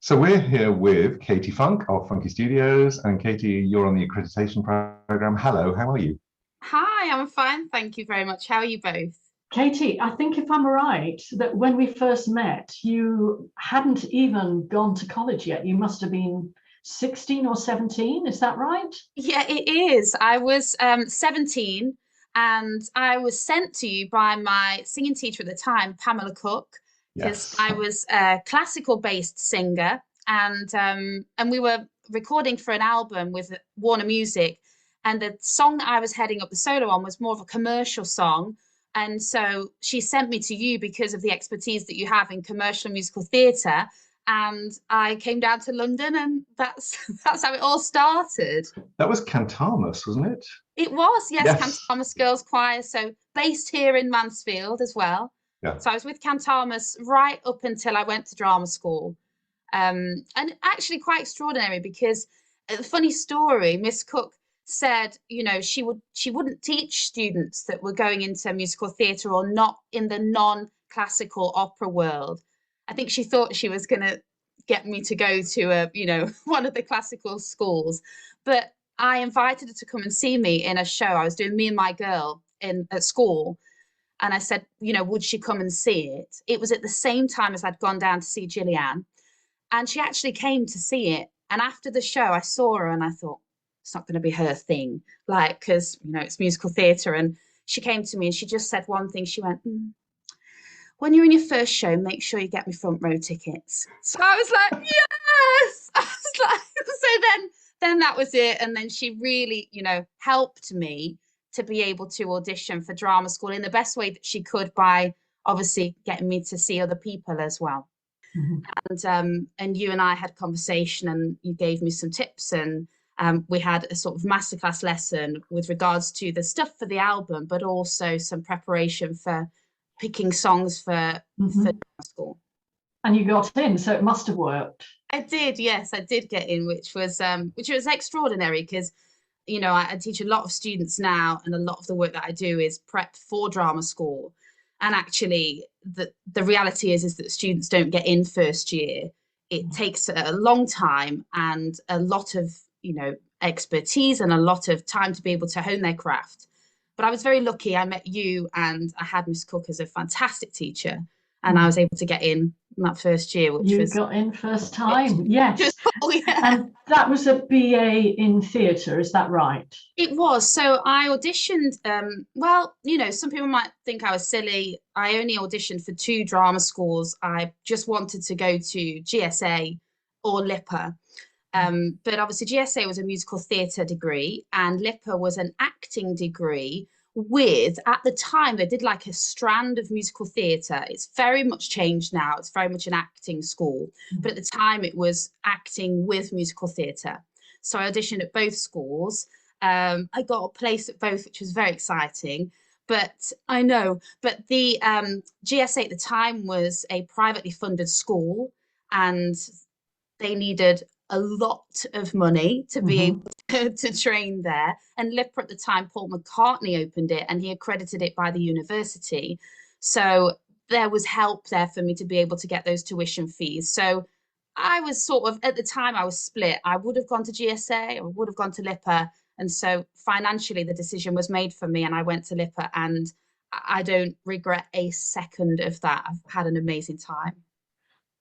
So we're here with Katie Funk of Funky Studios, and Katie, you're on the accreditation program. Hello, how are you? Hi, I'm fine. Thank you very much. How are you both? Katie, I think if I'm right, that when we first met, you hadn't even gone to college yet. You must have been 16 or 17. Is that right? Yeah, it is. I was 17 and I was sent to you by my singing teacher at the time, Pamela Cook, because Yes. I was a classical based singer and we were recording for an album with Warner Music. And the song that I was heading up the solo on was more of a commercial song. And so she sent me to you because of the expertise that you have in commercial musical theatre. And I came down to London, and that's that's how it all started. That was Cantamus, wasn't it? It was, yes, Yes. Cantarmus Girls Choir, so based here in Mansfield as well. Yeah. So I was with Cantarmus right up until I went to drama school. And actually quite extraordinary because a funny story, Miss Cook said, she wouldn't teach students that were going into musical theatre or not in the non-classical opera world. I think she thought she was going to get me to go to one of the classical schools, but I invited her to come and see me in a show. I was doing Me and My Girl in at school, and I said, would she come and see it? It was at the same time as I'd gone down to see Gillyanne, and she actually came to see it. And after the show, I saw her and I thought, it's not going to be her thing, like, because, it's musical theatre. And she came to me and she just said one thing. She went, when you're in your first show, make sure you get me front row tickets. So I was like, yes. I was like, so then that was it. And then she really, helped me to be able to audition for drama school in the best way that she could by obviously getting me to see other people as well. Mhm. And you and I had conversation, and you gave me some tips, and we had a sort of masterclass lesson with regards to the stuff for the album, but also some preparation for picking songs for Mhm. school. And you got in, so it must have worked. I did, yes, I did get in, which was extraordinary because I teach a lot of students now, and a lot of the work that I do is prep for drama school. And actually, the reality is that students don't get in first year. It takes a long time and a lot of expertise and a lot of time to be able to hone their craft. But I was very lucky. I met you, and I had Miss Cook as a fantastic teacher, and I Mm. was able to get in that first year, which You was got in first which time, yes. was cool, yeah. And that was a BA in theatre, is that right? It was. So I auditioned. Well, some people might think I was silly. I only auditioned for two drama schools. I just wanted to go to GSA or LIPA. But obviously, GSA was a musical theatre degree, and LIPA was an acting degree with, at the time, they did like a strand of musical theatre. It's very much changed now. It's very much an acting school. But at the time, it was acting with musical theatre. So I auditioned at both schools. I got a place at both, which was very exciting. But I know, but the GSA at the time was a privately funded school, and they needed a lot of money to be Mhm. able to train there. And LIPA at the time, Paul McCartney opened it, and he accredited it by the university. So there was help there for me to be able to get those tuition fees. So I was sort of, at the time, I was split. I would have gone to GSA or would have gone to LIPA. And so financially, the decision was made for me, and I went to LIPA, and I don't regret a second of that. I've had an amazing time.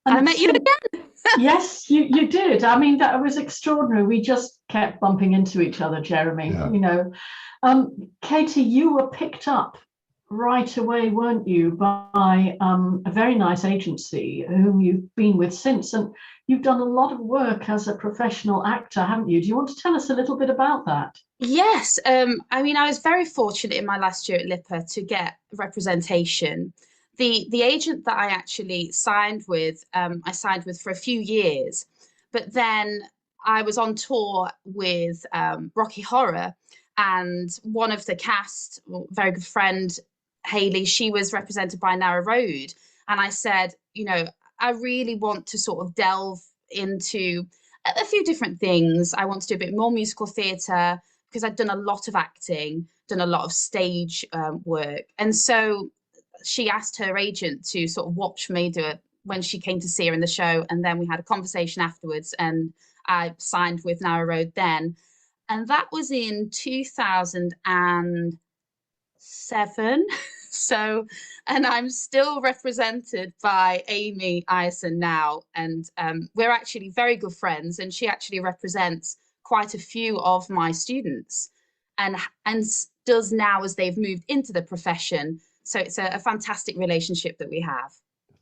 And I And met you so, again. yes, you did. I mean, that was extraordinary. We just kept bumping into each other, Jeremy, Yeah. Katie, you were picked up right away, weren't you, by a very nice agency whom you've been with since. And you've done a lot of work as a professional actor, haven't you? Do you want to tell us a little bit about that? Yes, I mean, I was very fortunate in my last year at LIPA to get representation. The agent that I actually signed with, I signed with for a few years, but then I was on tour with Rocky Horror, and one of the cast, very good friend, Hayley, she was represented by Narrow Road, and I said, I really want to sort of delve into a few different things. I want to do a bit more musical theatre because I'd done a lot of acting, done a lot of stage work. And so she asked her agent to sort of watch me do when she came to see her in the show, and then we had a conversation afterwards, and I signed with Narrow Road then. And that was in 2007. So, and I'm still represented by Amy Ison now, and we're actually very good friends, and she actually represents quite a few of my students, and does now as they've moved into the profession. So it's a fantastic relationship that we have.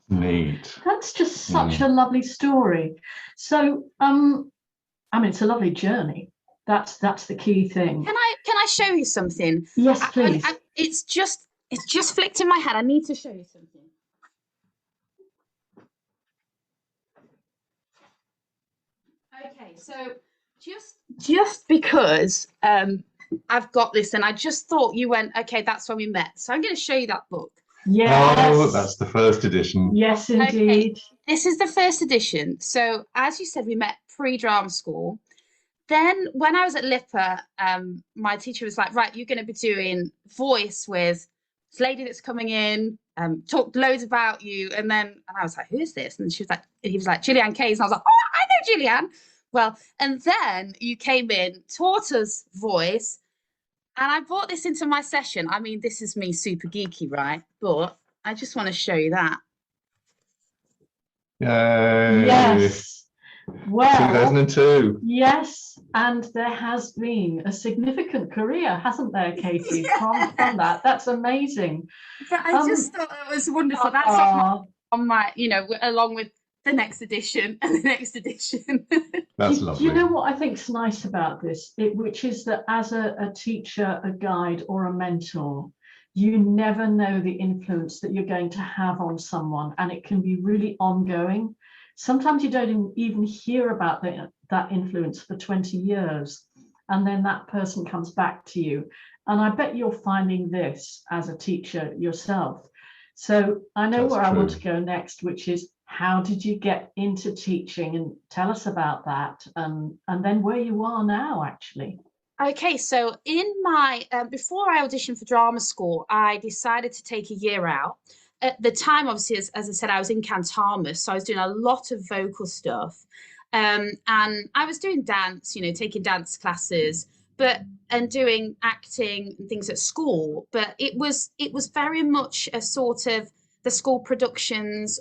Neat. That's just such a lovely story. So I mean, it's a lovely journey. That's the key thing. Can I show you something? Yes, please. It's just flicked in my head. I need to show you something. Okay, so just because I've got this, and I just thought you went, okay, that's when we met. So I'm going to show you that book. Yes. Oh, that's the first edition. Yes, indeed. Okay, this is the first edition. So as you said, we met pre-drama school. Then when I was at LIPA, my teacher was like, right, you're going to be doing voice with this lady that's coming in, talked loads about you. And I was like, who is this? And he was like, Gillyanne Case. And I was like, oh, I know Gillyanne. Well, and then you came in, taught us voice. And I brought this into my session. I mean, this is me super geeky, right? But I just want to show you that. Yay. Yes. Well, 2002. Yes, and there has been a significant career, hasn't there, Katie? Yeah. From that. That's amazing. But I just thought it was wonderful. That's on my, along with the next edition and the next edition. That's lovely. Do you know what I think's nice about this? Which is that as a teacher, a guide, or a mentor, you never know the influence that you're going to have on someone, and it can be really ongoing. Sometimes you don't even hear about that influence for 20 years, and then that person comes back to you. And I bet you're finding this as a teacher yourself. So I know where I want to go next, which is, how did you get into teaching? And tell us about that, and then where you are now, actually. Okay, so in my, before I auditioned for drama school, I decided to take a year out. At the time, obviously, as I said, I was in Cantarmus, so I was doing a lot of vocal stuff. And I was doing dance, taking dance classes, and doing acting and things at school. But it was very much a sort of the school productions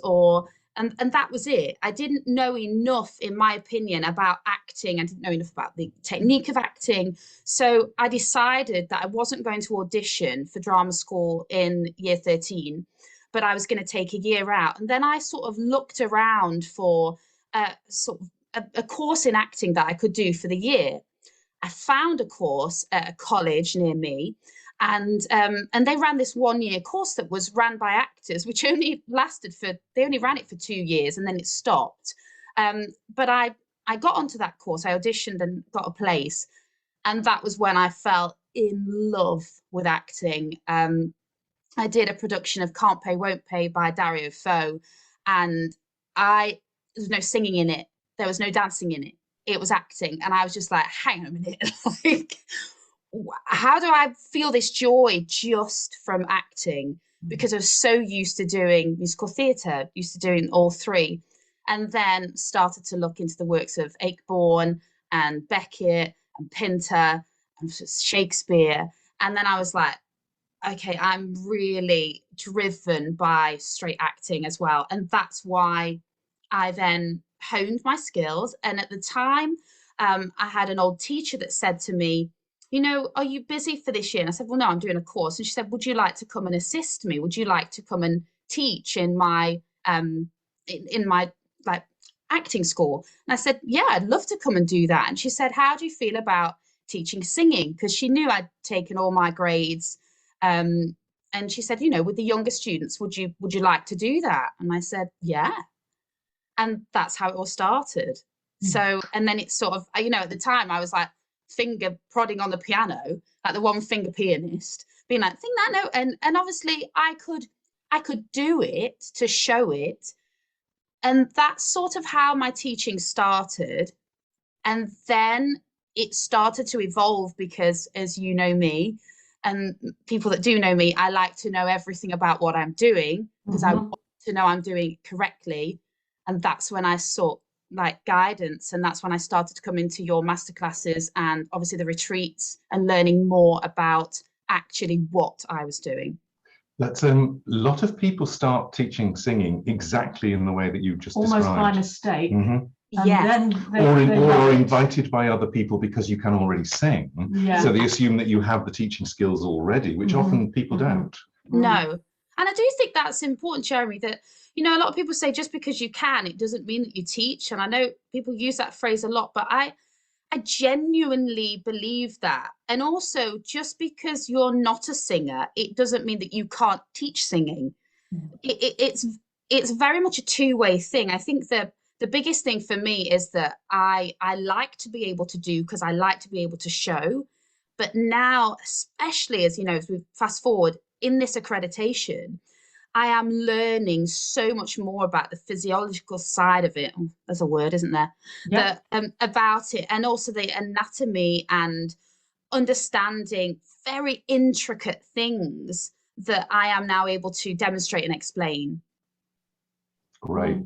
and that was it. I didn't know enough, in my opinion, about acting. I didn't know enough about the technique of acting. So I decided that I wasn't going to audition for drama school in year 13, but I was going to take a year out. And then I sort of looked around for a course in acting that I could do for the year. I found a course at a college near me, and they ran this 1-year course that was ran by actors, which only they only ran it for 2 years, and then it stopped. But I got onto that course. I auditioned and got a place, and that was when I fell in love with acting. I did a production of Can't Pay, Won't Pay by Dario Fo, and there was no singing in it. There was no dancing in it. It was acting. And I was just like, hang on a minute, like, how do I feel this joy just from acting? Because I was so used to doing musical theatre, used to doing all three, and then started to look into the works of Ayckbourn and Beckett and Pinter and Shakespeare. And then I was like, okay, I'm really driven by straight acting as well. And that's why I then honed my skills. And at the time, I had an old teacher that said to me, are you busy for this year? And I said, well, no, I'm doing a course. And she said, would you like to come and assist me? Would you like to come and teach in my in my like acting school? And I said, yeah, I'd love to come and do that. And she said, how do you feel about teaching singing? Because she knew I'd taken all my grades. And she said, with the younger students, would you like to do that? And I said, yeah. And that's how it all started. So, and then it's sort of, at the time I was like finger prodding on the piano, like the one finger pianist, being like, sing that note. And obviously I could do it to show it. And that's sort of how my teaching started. And then it started to evolve because, as you know me, and people that do know me, I like to know everything about what I'm doing because I want to know I'm doing it correctly. And that's when I sought like guidance, and that's when I started to come into your masterclasses and obviously the retreats and learning more about actually what I was doing. That's a lot of people start teaching singing exactly in the way that you've just almost described. by mistake. Mhm. And Yes. then Or are invited by other people because you can already sing. Yeah. So they assume that you have the teaching skills already, which often people don't. No. And I do think that's important, Jeremy, that, you know, a lot of people say just because you can, it doesn't mean that you teach. And I know people use that phrase a lot, but I genuinely believe that. And also, just because you're not a singer, it doesn't mean that you can't teach singing. It's very much a two-way thing. I think that the biggest thing for me is that I like to be able to do, because I like to be able to show. But now, especially as, you know, as we fast forward in this accreditation, I am learning so much more about the physiological side of it. There's a word, isn't there? Yep. About it, and also the anatomy and understanding very intricate things that I am now able to demonstrate and explain. Great.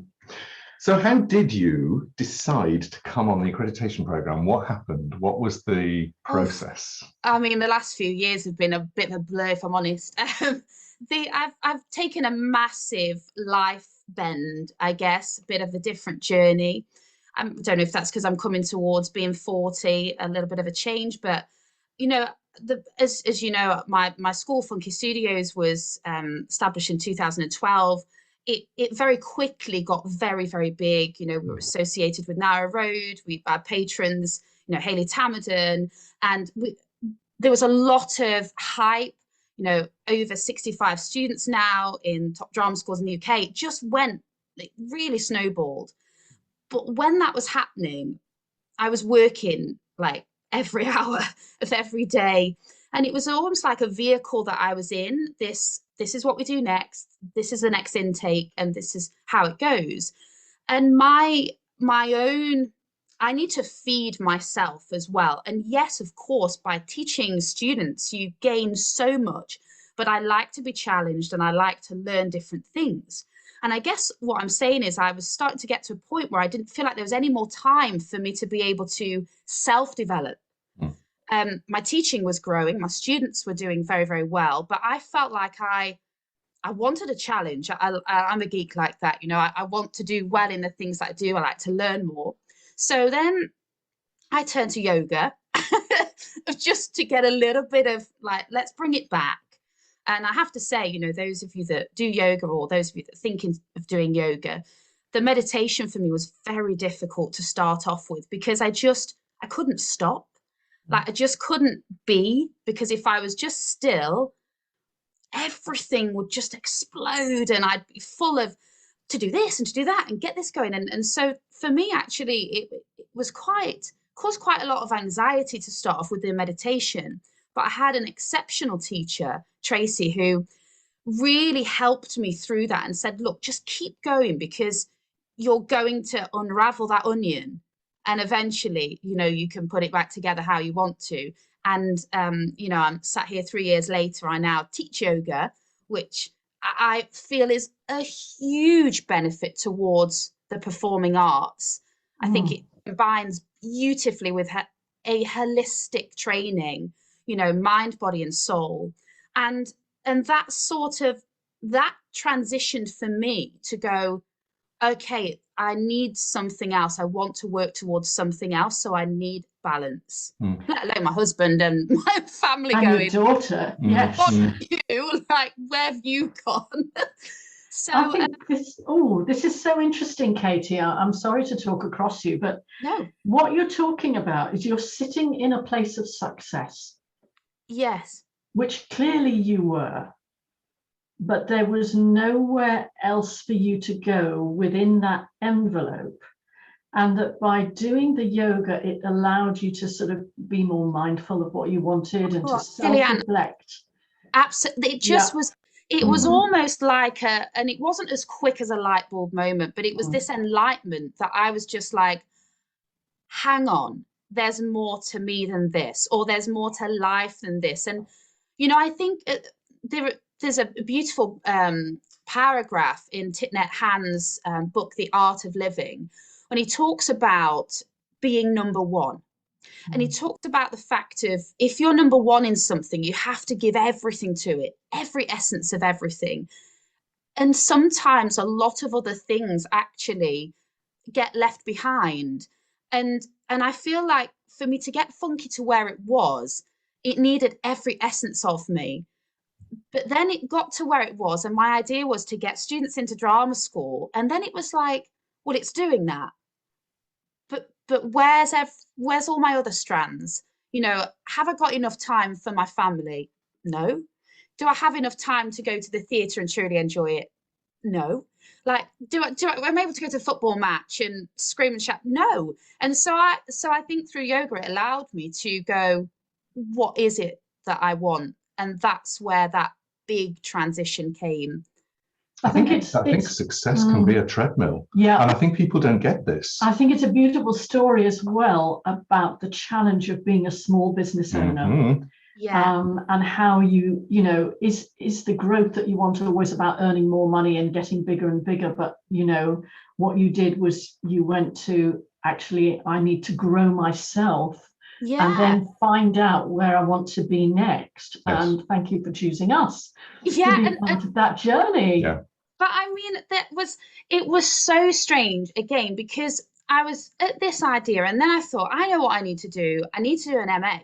So how did you decide to come on the accreditation programme? What happened? What was the process? I mean, the last few years have been a bit of a blur, if I'm honest. I've taken a massive life bend, I guess, a bit of a different journey. I don't know if that's because I'm coming towards being 40, a little bit of a change, but you know, as you know, my school, Funky Studios, was established in 2012. It very quickly got very, very big. You know, we were associated with Narrow Road. We've had patrons, you know, Hayley Tamerton, and there was a lot of hype. You know, over 65 students now in top drama schools in the UK. It just went, it really snowballed. But when that was happening, I was working like every hour of every day. And it was almost like a vehicle that I was in. This is what we do next. This is the next intake, and this is how it goes. And my own, I need to feed myself as well. And yes, of course, by teaching students, you gain so much, but I like to be challenged and I like to learn different things. And I guess what I'm saying is I was starting to get to a point where I didn't feel like there was any more time for me to be able to self-develop. My teaching was growing, my students were doing very, very well, but I felt like I wanted a challenge. I'm a geek like that, you know, I want to do well in the things that I do. I like to learn more. So then I turned to yoga just to get a little bit of like, let's bring it back. And I have to say, you know, those of you that do yoga, or those of you that are thinking of doing yoga, the meditation for me was very difficult to start off with, because I couldn't stop. Like, I just couldn't be, because if I was just still, everything would just explode and I'd be full of to do this and to do that and get this going. And so for me, actually, it was caused quite a lot of anxiety to start off with the meditation. But I had an exceptional teacher, Tracy, who really helped me through that and said, look, just keep going, because you're going to unravel that onion. And eventually, you know, you can put it back together how you want to. And, you know, I'm sat here 3 years later, I now teach yoga, which I feel is a huge benefit towards the performing arts. I think it combines beautifully with a holistic training, you know, mind, body and soul. And that sort of, that transitioned for me to go, okay, I need something else. I want to work towards something else. So I need balance, let alone my husband and my family and going. Your daughter, yes. What you, like, where have you gone? So I think this is so interesting, Katie. I'm sorry to talk across you, but no, what you're talking about is you're sitting in a place of success. Yes. Which clearly you were. But there was nowhere else for you to go within that envelope. And that by doing the yoga, it allowed you to sort of be more mindful of what you wanted and to self-reflect. Absolutely. It just was, it was almost like and it wasn't as quick as a light bulb moment, but it was this enlightenment that I was just like, hang on, there's more to me than this, or there's more to life than this. And, you know, I think there's a beautiful paragraph in Thich Nhat Hanh's book, The Art of Living, when he talks about being number one. And he talked about the fact of, if you're number one in something, you have to give everything to it, every essence of everything. And sometimes a lot of other things actually get left behind. And I feel like for me to get Funky to where it was, it needed every essence of me. But then it got to where it was, and my idea was to get students into drama school. And then it was like, well, it's doing that. But where's all my other strands? You know, have I got enough time for my family? No. Do I have enough time to go to the theatre and truly enjoy it? No. Like, am I able to go to a football match and scream and shout? No. And so I think through yoga, it allowed me to go, what is it that I want? And that's where that big transition came. I think success can be a treadmill. Yeah. And I think people don't get this. I think it's a beautiful story as well about the challenge of being a small business owner. Mm-hmm. Yeah. And how you know, is the growth that you want always about earning more money and getting bigger and bigger? But, you know, what you did was you went to, actually, I need to grow myself. Yeah. And then find out where I want to be next. Yes. And thank you for choosing us to be and part of that journey. Yeah. But I mean, it was so strange again, because I was at this idea, and then I thought, I know what I need to do. I need to do an MA.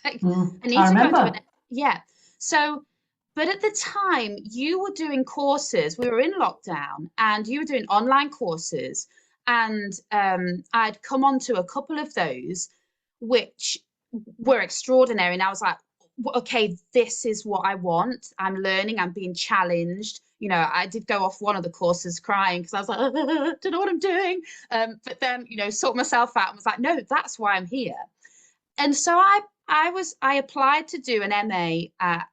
I need to go to yeah. So, but at the time you were doing courses, we were in lockdown, and you were doing online courses, and I'd come onto a couple of those, which were extraordinary. And I was like, okay, this is what I want. I'm learning, I'm being challenged. You know, I did go off one of the courses crying because I was like, I don't know what I'm doing. But then, you know, sort myself out and was like, no, that's why I'm here. And so I applied to do an MA at,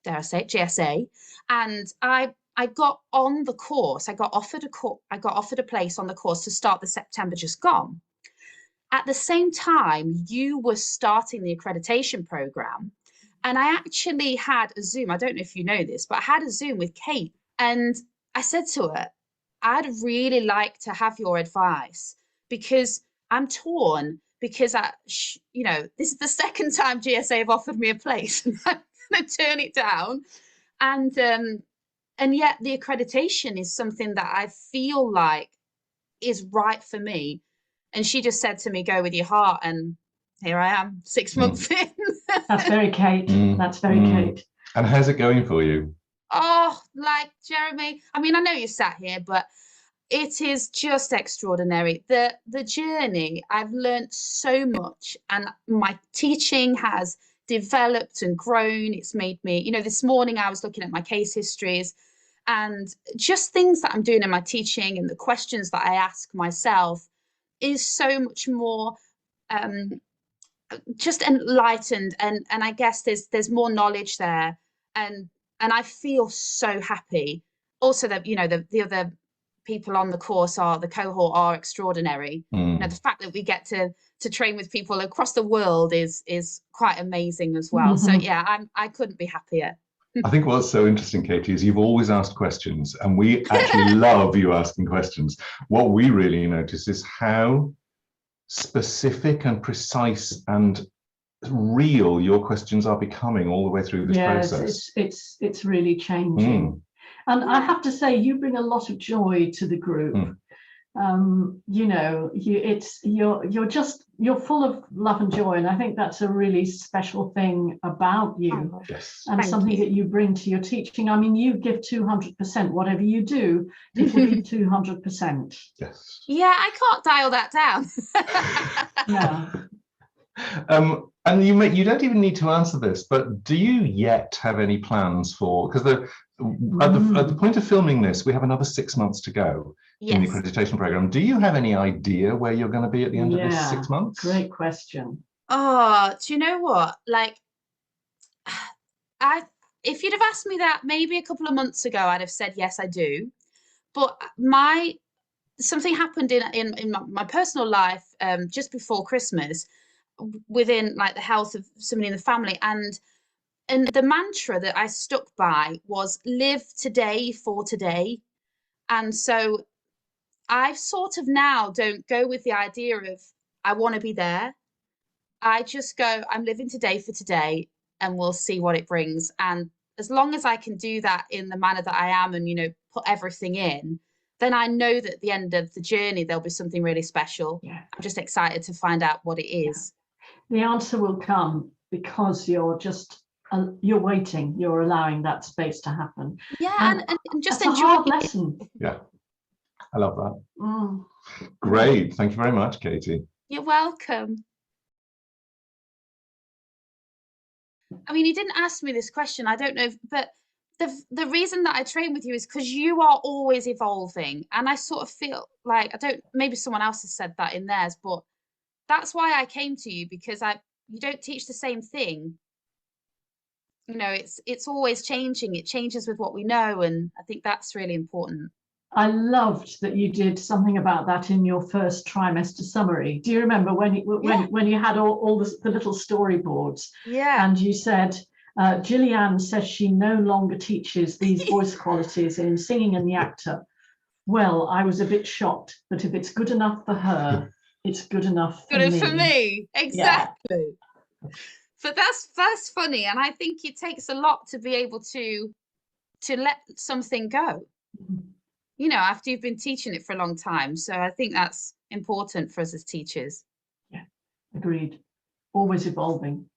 dare I say it, GSA. And I got on the course. I got offered a place on the course to start the September just gone. At the same time, you were starting the accreditation program. And I actually had a Zoom. I don't know if you know this, but I had a Zoom with Kate. And I said to her, I'd really like to have your advice, because I'm torn, because you know, this is the second time GSA have offered me a place and I'm going to turn it down. And yet the accreditation is something that I feel like is right for me. And she just said to me, go with your heart. And here I am, 6 months in. That's very Kate. That's very Kate. And how's it going for you? Oh, like Jeremy, I mean, I know you sat here, but it is just extraordinary. The journey, I've learned so much, and my teaching has developed and grown. It's made me, you know, this morning I was looking at my case histories, and just things that I'm doing in my teaching and the questions that I ask myself is so much more just enlightened, and I guess there's more knowledge there, and I feel so happy. Also, that, you know, the other people on the course the cohort are extraordinary. You know, the fact that we get to train with people across the world is quite amazing as well. So yeah, I couldn't be happier. I think what's so interesting, Katie, is you've always asked questions, and we actually love you asking questions. What we really notice is how specific and precise and real your questions are becoming all the way through this process. It's really changing. And I have to say, you bring a lot of joy to the group. You know, you're full of love and joy, and I think that's a really special thing about you. Yes. And something that you bring to your teaching. I mean, you give 200%. Whatever you do, it will be 200%. Yes. Yeah, I can't dial that down. Yeah. And you don't even need to answer this, but do you yet have any plans for, because at the point of filming this, we have another 6 months to go in the accreditation program. Do you have any idea where you're going to be at the end of this 6 months? Great question. Oh, do you know what? Like, if you'd have asked me that maybe a couple of months ago, I'd have said yes, I do. But something happened in my personal life just before Christmas, within like the health of somebody in the family, and And the mantra that I stuck by was live today for today. And so I sort of now don't go with the idea of I want to be there. I just go, I'm living today for today, and we'll see what it brings. And as long as I can do that in the manner that I am and, you know, put everything in, then I know that at the end of the journey, there'll be something really special. Yeah. I'm just excited to find out what it is. Yeah. The answer will come because you're just, you're waiting, you're allowing that space to happen. Yeah, and just that's a hard lesson. Yeah, I love that. Mm. Great. Thank you very much, Katie. You're welcome. I mean, you didn't ask me this question. I don't know, but the reason that I train with you is because you are always evolving. And I sort of feel like, maybe someone else has said that in theirs, but that's why I came to you, because you don't teach the same thing. You know, it's always changing. It changes with what we know. And I think that's really important. I loved that you did something about that in your first trimester summary. Do you remember when you had all the little storyboards? Yeah. And you said, Gillyanne says she no longer teaches these voice qualities in Singing and the Actor. Well, I was a bit shocked, but if it's good enough for her, it's good enough for me. Good for me, exactly. Yeah. But that's funny, and I think it takes a lot to be able to let something go. You know, after you've been teaching it for a long time. So I think that's important for us as teachers. Yeah, agreed. Always evolving.